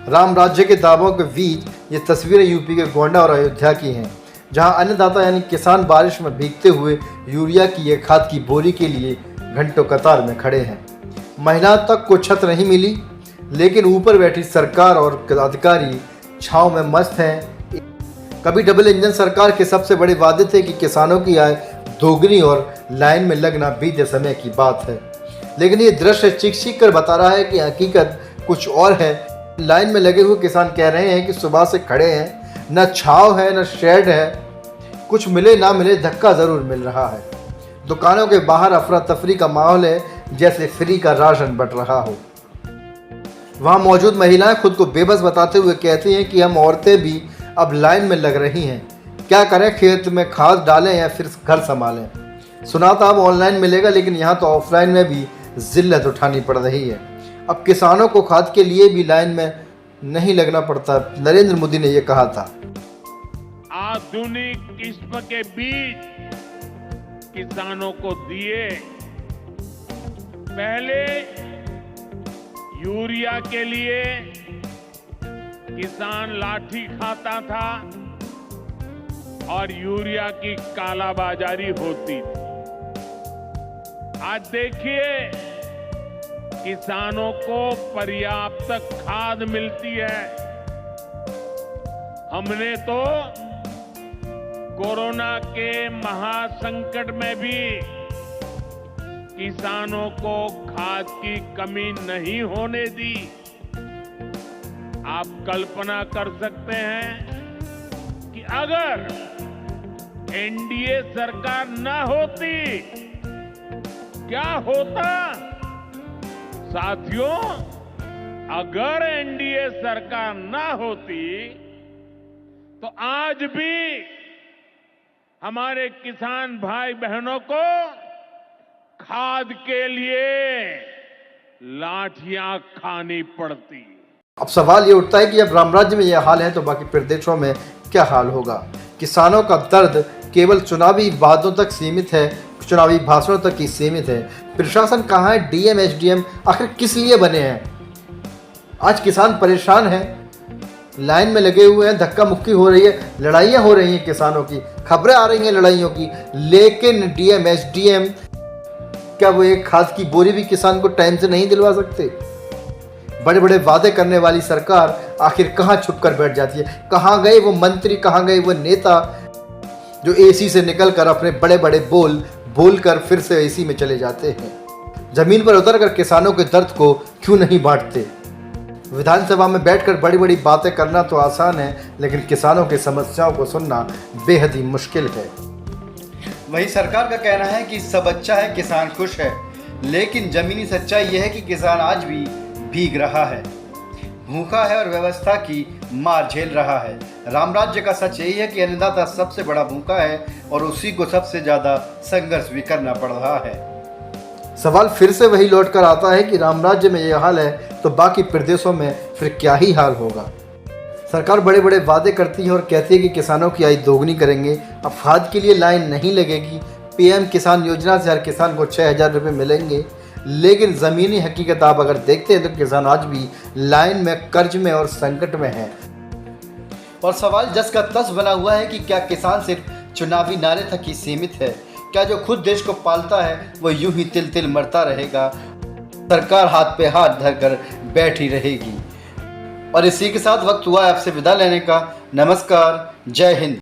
राम राज्य के दावों के बीच ये तस्वीरें यूपी के गोंडा और अयोध्या की हैं, जहां अन्नदाता यानी किसान बारिश में भीगते हुए यूरिया की ये खाद की बोरी के लिए घंटों कतार में खड़े हैं। महिला तक को छत नहीं मिली, लेकिन ऊपर बैठी सरकार और अधिकारी छांव में मस्त हैं। कभी डबल इंजन सरकार के सबसे बड़े वादे थे कि किसानों की आय दोगुनी और लाइन में लगना बीते समय की बात है, लेकिन ये दृश्य चीख कर बता रहा है कि हकीकत कुछ और है। लाइन में लगे हुए किसान कह रहे हैं कि सुबह से खड़े हैं, न छाव है न शेड है, कुछ मिले ना मिले धक्का ज़रूर मिल रहा है। दुकानों के बाहर अफरा तफरी का माहौल है, जैसे फ्री का राशन बंट रहा हो। वहाँ मौजूद महिलाएं खुद को बेबस बताते हुए कहती हैं कि हम औरतें भी अब लाइन में लग रही हैं, क्या करें, खेत में खाद डालें या फिर घर संभालें। सुना था अब ऑनलाइन मिलेगा, लेकिन यहाँ तो ऑफलाइन में भी जिल्लत उठानी पड़ रही है। अब किसानों को खाद के लिए भी लाइन में नहीं लगना पड़ता। नरेंद्र मोदी ने यह कहा था, आधुनिक किस्म के बीज किसानों को दिए। पहले यूरिया के लिए किसान लाठी खाता था और यूरिया की कालाबाजारी होती थी। आज देखिए, किसानों को पर्याप्त खाद मिलती है। हमने तो कोरोना के महासंकट में भी किसानों को खाद की कमी नहीं होने दी। आप कल्पना कर सकते हैं कि अगर एनडीए सरकार न होती, क्या होता? साथियों, अगर एनडीए सरकार ना होती तो आज भी हमारे किसान भाई बहनों को खाद के लिए लाठियां खानी पड़ती। अब सवाल ये उठता है कि अब राम राज्य में यह हाल है तो बाकी प्रदेशों में क्या हाल होगा। किसानों का दर्द केवल चुनावी वादों तक सीमित है, चुनावी भाषणों तक ही सीमित है। प्रशासन कहाँ है? डीएम एसडीएम आखिर किस लिए बने हैं? आज किसान परेशान हैं, लाइन में लगे हुए हैं, धक्का मुक्की हो रही है, लड़ाइयाँ हो रही हैं किसानों की, खबरें आ रही हैं लड़ाइयों की, लेकिन डीएम एसडीएम क्या वो एक खाद की बोरी भी किसान को टाइम से नहीं दिलवा सकते? बड़े बड़े वादे करने वाली सरकार आखिर कहाँ छुप कर बैठ जाती है? कहाँ गए वो मंत्री, कहाँ गए वो नेता जो एसी से निकलकर अपने बड़े बड़े बोलकर फिर से एसी में चले जाते हैं? जमीन पर उतरकर किसानों के दर्द को क्यों नहीं बांटते? विधानसभा में बैठकर बड़ी बड़ी बातें करना तो आसान है, लेकिन किसानों की समस्याओं को सुनना बेहद ही मुश्किल है। वही सरकार का कहना है कि सब अच्छा है, किसान खुश है, लेकिन जमीनी सच्चाई यह है कि किसान आज भी भीग रहा है, भूखा है और व्यवस्था की मार झेल रहा है। राम राज्य का सच यही है कि अन्नदाता सबसे बड़ा भूखा है और उसी को सबसे ज़्यादा संघर्ष भी करना पड़ रहा है। सवाल फिर से वही लौट कर आता है कि राम राज्य में यह हाल है तो बाकी प्रदेशों में फिर क्या ही हाल होगा। सरकार बड़े बड़े वादे करती है और कहती है कि किसानों की आय दोगुनी करेंगे, अब खाद के लिए लाइन नहीं लगेगी, पीएम किसान योजना से हर किसान को 6,000 रुपये मिलेंगे, लेकिन ज़मीनी हकीकत आप अगर देखते हैं तो किसान आज भी लाइन में, कर्ज में और संकट में है। और सवाल जस का तस बना हुआ है कि क्या किसान सिर्फ चुनावी नारे तक ही सीमित है? क्या जो खुद देश को पालता है वो यूं ही तिल तिल मरता रहेगा? सरकार हाथ पे हाथ धरकर बैठी रहेगी। और इसी के साथ वक्त हुआ आपसे विदा लेने का। नमस्कार, जय हिंद।